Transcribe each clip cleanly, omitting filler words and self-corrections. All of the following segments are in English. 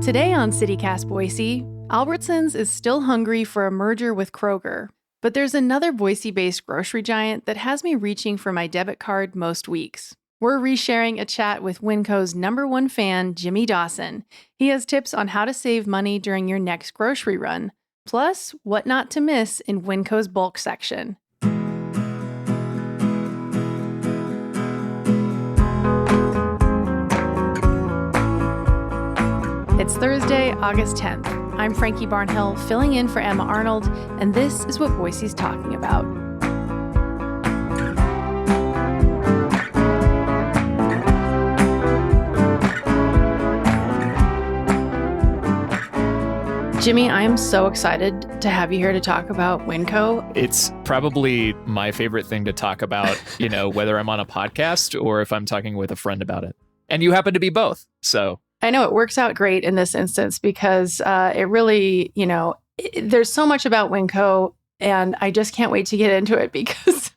Today on CityCast Boise, Albertsons is still hungry for a merger with Kroger, but there's another Boise-based grocery giant that has me reaching for my debit card most weeks. We're resharing a chat with WinCo's #1 fan, Jimmy Dawson. He has tips on how to save money during your next grocery run, plus what not to miss in WinCo's bulk section. It's Thursday, August 10th. I'm Frankie Barnhill, filling in for Emma Arnold, and this is what Boise's talking about. Jimmy, I am so excited to have you here to talk about WinCo. It's probably my favorite thing to talk about, whether I'm on a podcast or if I'm talking with a friend about it. And you happen to be both, so... I know it works out great in this instance because it really, there's so much about WinCo and I just can't wait to get into it because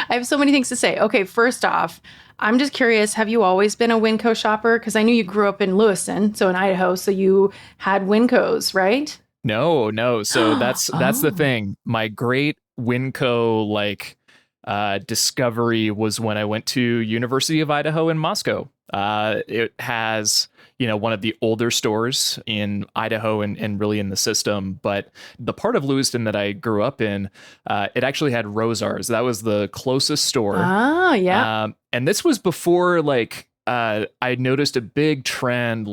I have so many things to say. Okay, first off, I'm just curious, have you always been a WinCo shopper? Because I knew you grew up in Lewiston, so in Idaho, so you had WinCos, right? No. So that's the thing. My great WinCo discovery was when I went to University of Idaho in Moscow. It has... one of the older stores in Idaho and really in the system. But the part of Lewiston that I grew up in, it actually had Rosar's. That was the closest store. Ah, yeah. And this was before, I noticed a big trend,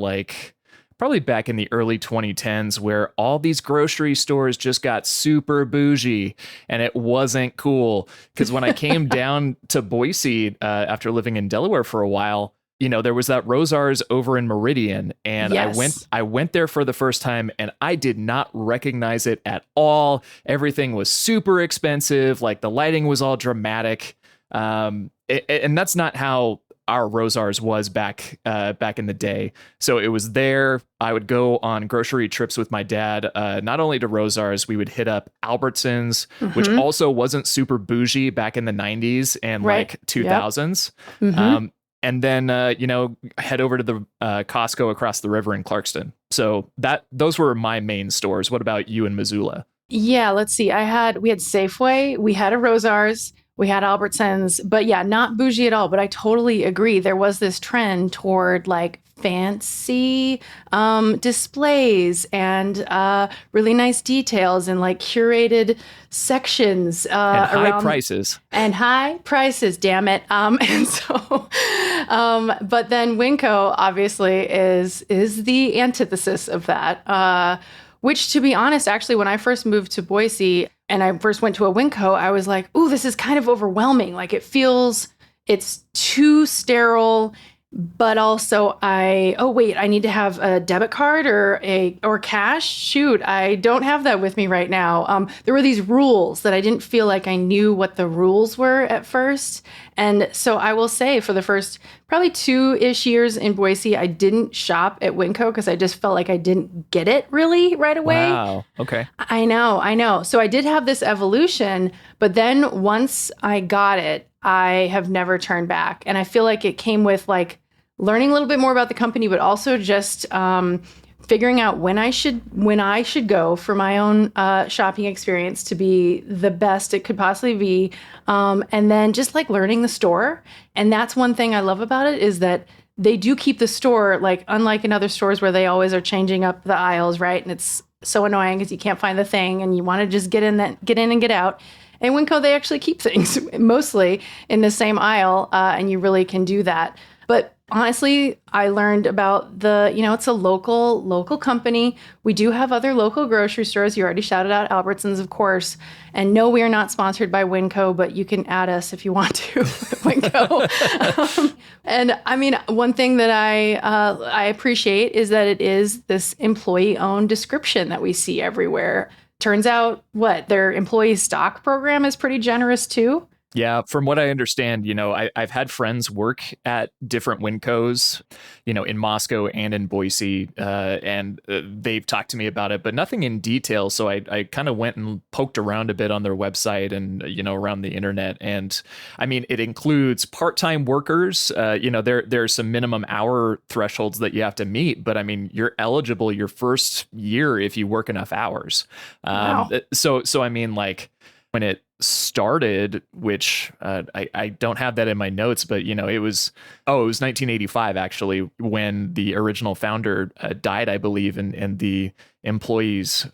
probably back in the early 2010s, where all these grocery stores just got super bougie and it wasn't cool. Because when I came down to Boise after living in Delaware for a while, there was that Rosar's over in Meridian, and yes. I went there for the first time, and I did not recognize it at all. Everything was super expensive, the lighting was all dramatic, and that's not how our Rosar's was back in the day. So it was there. I would go on grocery trips with my dad, not only to Rosar's, we would hit up Albertsons, which also wasn't super bougie back in the 90s and 2000s. Yep. Mm-hmm. And then, head over to the Costco across the river in Clarkston. So those were my main stores. What about you in Missoula? Yeah, let's see. We had Safeway, we had a Rosar's, we had Albertsons, but yeah, not bougie at all. But I totally agree. There was this trend toward fancy displays and really nice details and curated sections and high prices. And high prices, damn it. And so, but then WinCo obviously is the antithesis of that. Which, to be honest, actually, when I first moved to Boise and I first went to a WinCo, I was like, ooh, this is kind of overwhelming. It's too sterile. But also I need to have a debit card or cash. Shoot, I don't have that with me right now. There were these rules that I didn't feel like I knew what the rules were at first. And so I will say for the first probably 2-ish years in Boise, I didn't shop at WinCo because I just felt like I didn't get it really right away. Wow. Okay. I know. So I did have this evolution, but then once I got it, I have never turned back. And I feel like it came with learning a little bit more about the company, but also just figuring out when I should go for my own shopping experience to be the best it could possibly be. And then just learning the store. And that's one thing I love about it is that they do keep the store, unlike in other stores where they always are changing up the aisles, right? And it's so annoying because you can't find the thing and you want to just get in and get out. And WinCo, they actually keep things mostly in the same aisle, and you really can do that. But honestly, I learned about it's a local company. We do have other local grocery stores. You already shouted out Albertsons, of course. And no, we are not sponsored by WinCo, but you can add us if you want to, WinCo. And I mean, one thing that I appreciate is that it is this employee-owned description that we see everywhere. Turns out, their employee stock program is pretty generous too. Yeah, from what I understand, I've had friends work at different WinCos, in Moscow and in Boise, and they've talked to me about it, but nothing in detail. So I kind of went and poked around a bit on their website and, around the internet. And I mean, it includes part-time workers. There are some minimum hour thresholds that you have to meet, but I mean, you're eligible your first year if you work enough hours. Wow. So I mean, like, when it started, which I don't have that in my notes, but it was 1985 actually when the original founder died, I believe, and the employees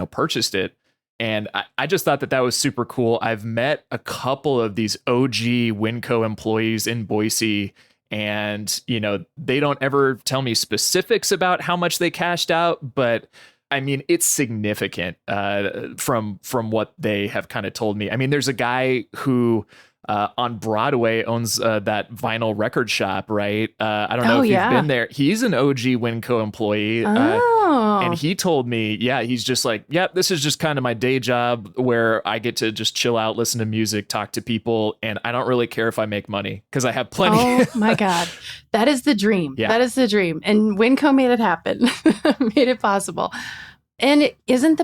purchased it. And I just thought that was super cool. I've met a couple of these OG WinCo employees in Boise, and they don't ever tell me specifics about how much they cashed out, but I mean, it's significant from what they have kind of told me. I mean, there's a guy who on Broadway owns that vinyl record shop, right? I don't know Oh, if you've yeah. been there. He's an OG WinCo employee. And Oh. he told me, yeah, he's just like, yeah, this is just kind of my day job where I get to just chill out, listen to music, talk to people, and I don't really care if I make money because I have plenty. Oh my God. That is the dream. Yeah. That is the dream. And WinCo made it happen, made it possible. And isn't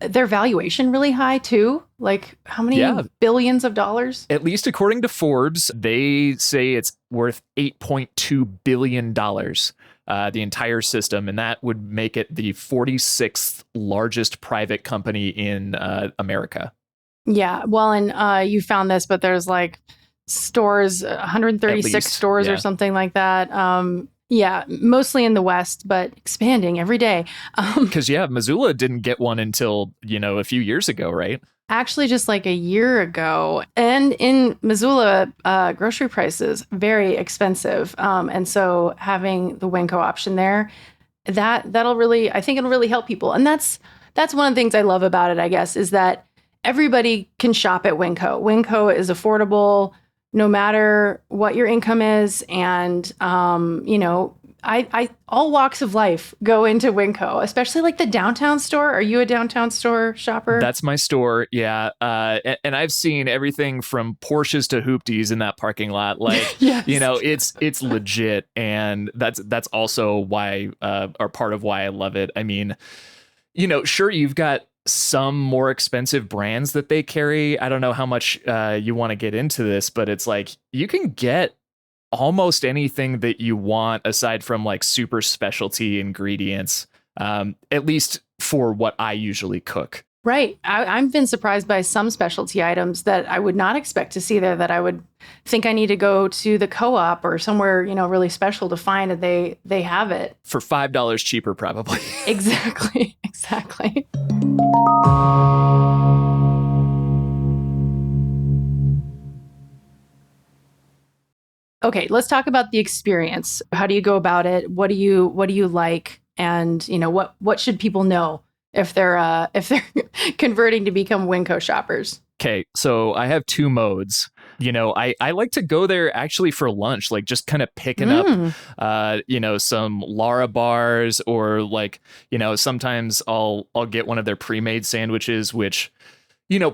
their valuation really high too? Like how many billions of dollars? At least according to Forbes, they say it's worth $8.2 billion, the entire system. And that would make it the 46th largest private company in America. Yeah. Well, and you found this, but there's like stores, 136 stores or something like that. Yeah, mostly in the West, but expanding every day. Because, Missoula didn't get one until, a few years ago, right? Actually, just like a year ago. And in Missoula, grocery prices, very expensive. And so having the WinCo option there, that'll really, I think it'll really help people. And that's one of the things I love about it, I guess, is that everybody can shop at WinCo. WinCo is affordable no matter what your income is. And, I all walks of life go into WinCo, especially like the downtown store. Are you a downtown store shopper? That's my store. Yeah. And I've seen everything from Porsches to Hoopties in that parking lot. Like, yes. It's legit. And that's also why, or part of why I love it. I mean, sure, you've got some more expensive brands that they carry. I don't know how much you want to get into this, but it's like you can get almost anything that you want aside from like super specialty ingredients, at least for what I usually cook. Right. I've been surprised by some specialty items that I would not expect to see there, that I would think I need to go to the co-op or somewhere, really special to find, and they have it. For $5 cheaper, probably. Exactly. Exactly. Okay, let's talk about the experience. How do you go about it? What do you like? And what should people know if they're converting to become WinCo shoppers? Okay, so I have two modes. I like to go there actually for lunch, like just kind of picking up, some Lara bars, or like, sometimes I'll get one of their pre-made sandwiches, which,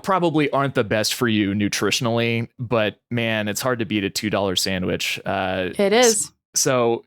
probably aren't the best for you nutritionally, but man, it's hard to beat a $2 sandwich. It is. So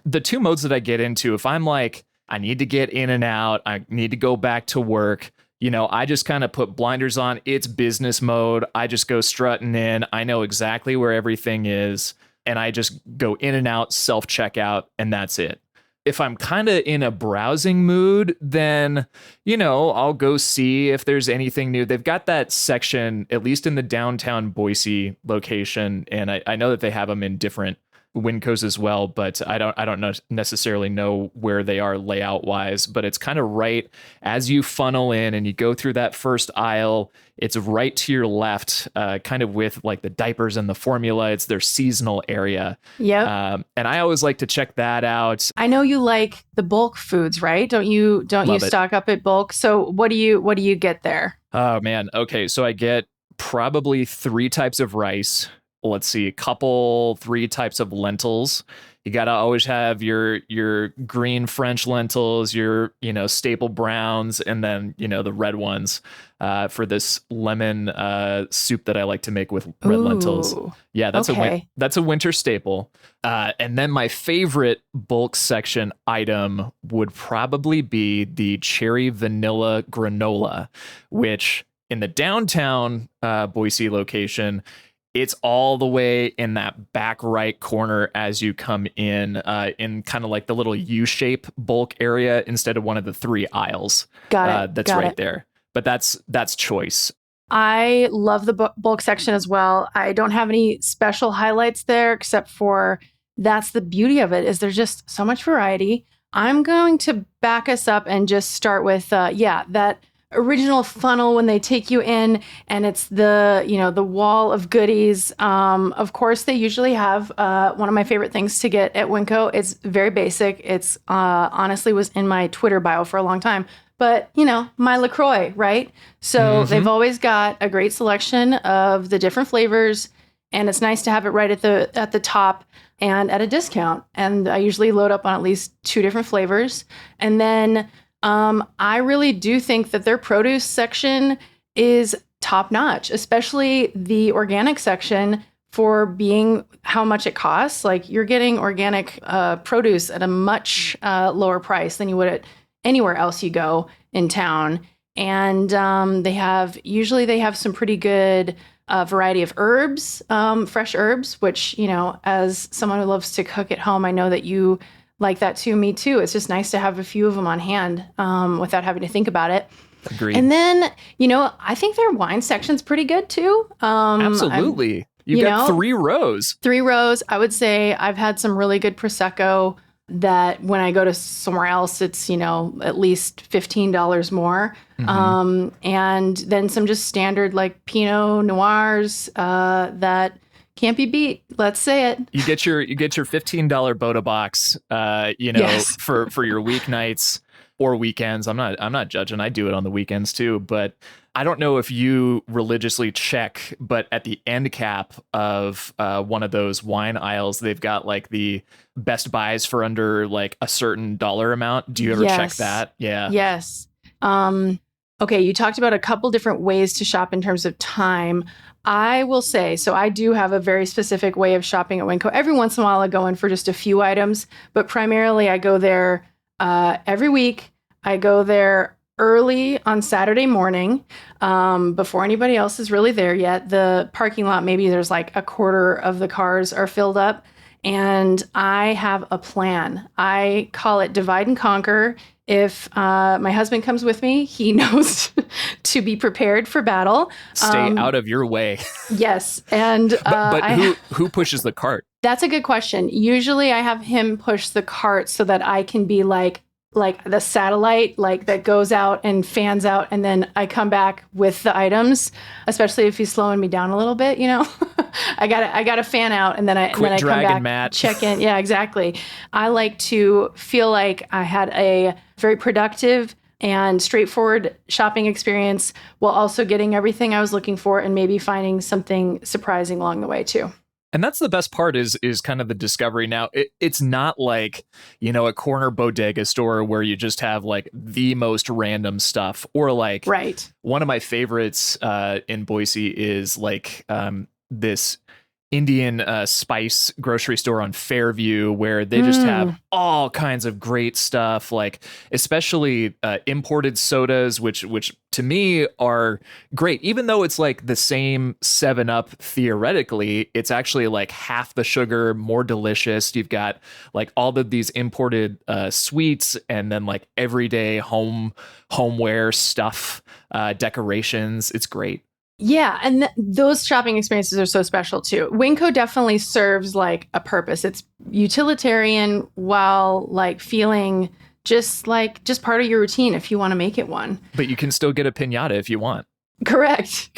the two modes that I get into, if I'm like, I need to get in and out, I need to go back to work, I just kind of put blinders on. It's business mode. I just go strutting in. I know exactly where everything is, and I just go in and out, self-checkout, and that's it. If I'm kind of in a browsing mood, then, I'll go see if there's anything new. They've got that section, at least in the downtown Boise location, and I know that they have them in different WinCos as well, but I don't necessarily know where they are layout wise, but it's kind of right as you funnel in and you go through that first aisle. It's right to your left, kind of with like the diapers and the formula. It's their seasonal area. Yep. And I always like to check that out. I know you like the bulk foods, right? Don't you stock up at bulk? So what do you get there? Oh man. Okay. So I get probably 3 types of rice. let's see, a couple, three types of lentils. You got to always have your green French lentils, your, staple browns, and then, the red ones for this lemon soup that I like to make with red lentils. Ooh, Yeah, okay. that's a winter staple. And then my favorite bulk section item would probably be the cherry vanilla granola, which in the downtown Boise location, it's all the way in that back right corner as you come in kind of like the little U-shape bulk area instead of one of the three aisles. Got it. That's Got right it. there. But that's choice. I love the bulk section as well. I don't have any special highlights there except for that's the beauty of it is there's just so much variety. I'm going to back us up and just start with that original funnel when they take you in and it's the wall of goodies. Of course, they usually have one of my favorite things to get at WinCo. It's very basic. It's honestly was in my Twitter bio for a long time. But, my LaCroix, right? So they've always got a great selection of the different flavors. And it's nice to have it right at the top and at a discount. And I usually load up on at least 2 different flavors. And then I really do think that their produce section is top notch, especially the organic section for being how much it costs. Like you're getting organic produce at a much lower price than you would at anywhere else you go in town. And they have some pretty good variety of herbs, fresh herbs, which, as someone who loves to cook at home, I know that you like that too. Me too. It's just nice to have a few of them on hand without having to think about it. Agreed. And then, I think their wine section's pretty good too. Absolutely. You got 3 rows. 3 rows. I would say I've had some really good Prosecco that when I go to somewhere else, it's, at least $15 more. And then some just standard like Pinot Noirs that can't be beat. Let's say it. You get your $15 Boda box, Yes. for your weeknights or weekends. I'm not judging. I do it on the weekends too, but I don't know if you religiously check, but at the end cap of one of those wine aisles, they've got like the best buys for under like a certain dollar amount. Do you ever check that? Yeah. Yes. Okay, you talked about a couple different ways to shop in terms of time. I will say, so I do have a very specific way of shopping at WinCo. Every once in a while, I go in for just a few items, but primarily I go there every week. I go there early on Saturday morning before anybody else is really there yet. The parking lot, maybe there's like a quarter of the cars are filled up. And I have a plan. I call it divide and conquer. If my husband comes with me, he knows to be prepared for battle. Stay out of your way. Yes. And but who pushes the cart? That's a good question. Usually I have him push the cart so that I can be like the satellite, like that goes out and fans out. And then I come back with the items, especially if he's slowing me down a little bit, I gotta fan out and then I come back, Matt. Check in. Yeah, exactly. I like to feel like I had a very productive and straightforward shopping experience while also getting everything I was looking for and maybe finding something surprising along the way too. And that's the best part is kind of the discovery. Now, it's not like, a corner bodega store where you just have like the most random stuff or like right. One of my favorites in Boise is like this Indian spice grocery store on Fairview where they just have all kinds of great stuff, like especially imported sodas, which to me are great. Even though it's like the same 7-Up theoretically, it's actually like half the sugar, more delicious. You've got like all of these imported sweets and then like everyday homeware stuff, decorations. It's great. Yeah, and those shopping experiences are so special too. WinCo definitely serves like a purpose. It's utilitarian while like feeling just part of your routine if you want to make it one. But you can still get a piñata if you want. Correct.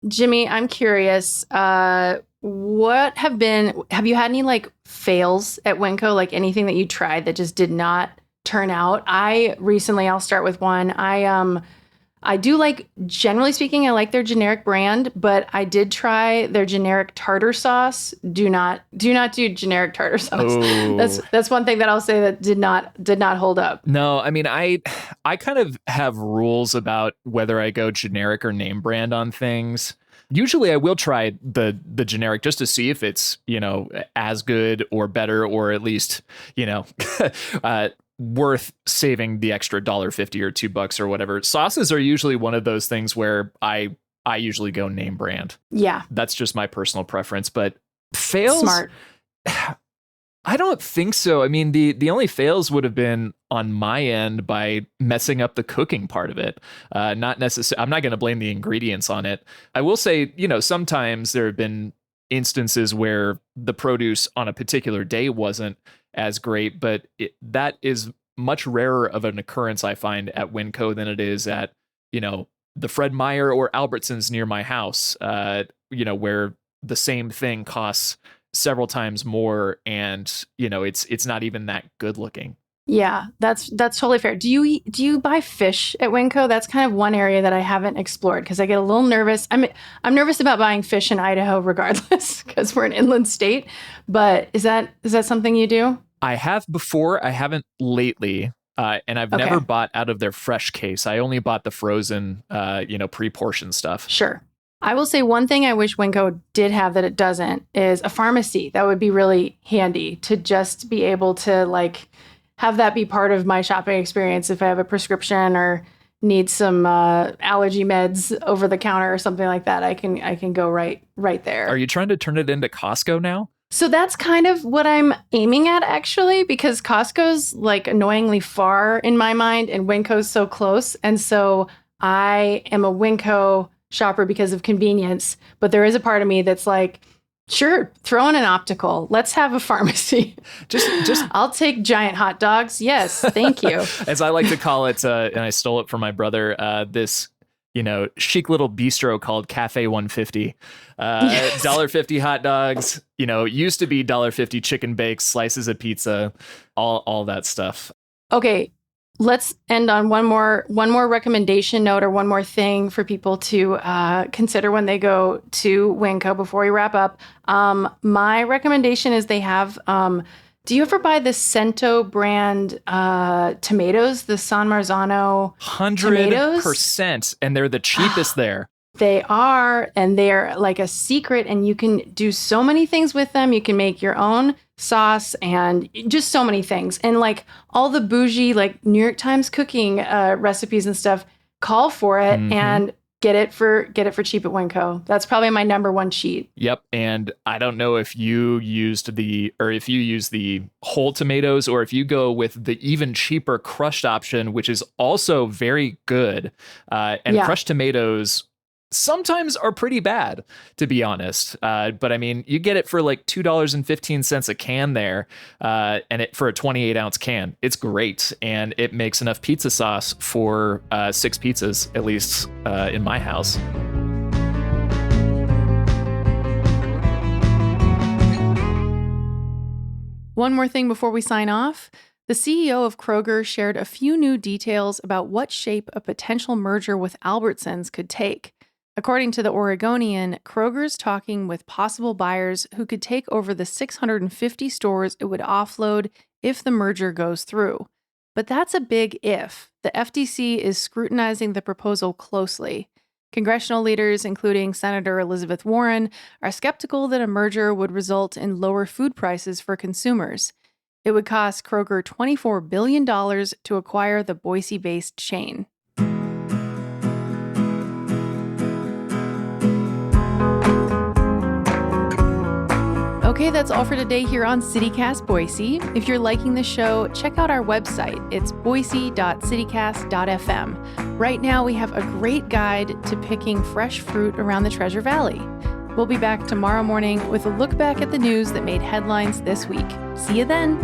Jimmy, I'm curious, have you had any like fails at WinCo, like anything that you tried that just did not turn out? I'll start with one. I do like, generally speaking, I like their generic brand, but I did try their generic tartar sauce. Do not do generic tartar sauce. Oh. That's one thing that I'll say that did not hold up. No, I mean, I kind of have rules about whether I go generic or name brand on things. Usually I will try the generic just to see if it's, as good or better, or at least, worth saving the extra $1.50 or $2 or whatever. Sauces are usually one of those things where I usually go name brand. Yeah. That's just my personal preference, but fails. Smart. I don't think so. I mean, the only fails would have been on my end by messing up the cooking part of it. Not necessarily. I'm not going to blame the ingredients on it. I will say, sometimes there have been instances where the produce on a particular day wasn't as great, but that is much rarer of an occurrence, I find, at WinCo than it is at, the Fred Meyer or Albertsons near my house, where the same thing costs several times more, and it's not even that good looking. Yeah, that's totally fair. Do you buy fish at WinCo? That's kind of one area that I haven't explored because I get a little nervous. I'm nervous about buying fish in Idaho regardless because we're an inland state. But is that something you do? I have before. I haven't lately. And I've never bought out of their fresh case. I only bought the frozen, pre-portioned stuff. Sure. I will say one thing I wish WinCo did have that it doesn't is a pharmacy. That would be really handy to just be able to have that be part of my shopping experience if I have a prescription or need some allergy meds over the counter or something like that. I can go right there. Are you trying to turn it into Costco now? So that's kind of what I'm aiming at, actually, because Costco's annoyingly far in my mind and WinCo's so close. And so I am a WinCo shopper because of convenience. But there is a part of me that's like, sure, throw in an optical. Let's have a pharmacy. Just I'll take giant hot dogs. Yes, thank you. As I like to call it, and I stole it from my brother, this chic little bistro called Cafe 150. Yes. $1.50 hot dogs, used to be $1.50 chicken bakes, slices of pizza, all that stuff. Okay, let's end on one more recommendation note or one more thing for people to consider when they go to WinCo before we wrap up. My recommendation is they have, do you ever buy the Cento brand tomatoes, the San Marzano 100%, and they're the cheapest there. They are, and they're like a secret, and you can do so many things with them. You can make your own sauce and just so many things. And all the bougie, New York Times cooking recipes and stuff call for it and get it for cheap at WinCo. That's probably my number one cheat. Yep. And I don't know if you use the whole tomatoes or if you go with the even cheaper crushed option, which is also very good. Crushed tomatoes sometimes are pretty bad, to be honest. But I mean, you get it for $2.15 a can there, and it for a 28-ounce can. It's great, and it makes enough pizza sauce for 6 pizzas, at least in my house. One more thing before we sign off. The CEO of Kroger shared a few new details about what shape a potential merger with Albertsons could take. According to the Oregonian, Kroger's talking with possible buyers who could take over the 650 stores it would offload if the merger goes through. But that's a big if. The FTC is scrutinizing the proposal closely. Congressional leaders, including Senator Elizabeth Warren, are skeptical that a merger would result in lower food prices for consumers. It would cost Kroger $24 billion to acquire the Boise-based chain. Okay, that's all for today here on CityCast Boise. If you're liking the show, check out our website. It's boise.citycast.fm. Right now, we have a great guide to picking fresh fruit around the Treasure Valley. We'll be back tomorrow morning with a look back at the news that made headlines this week. See you then.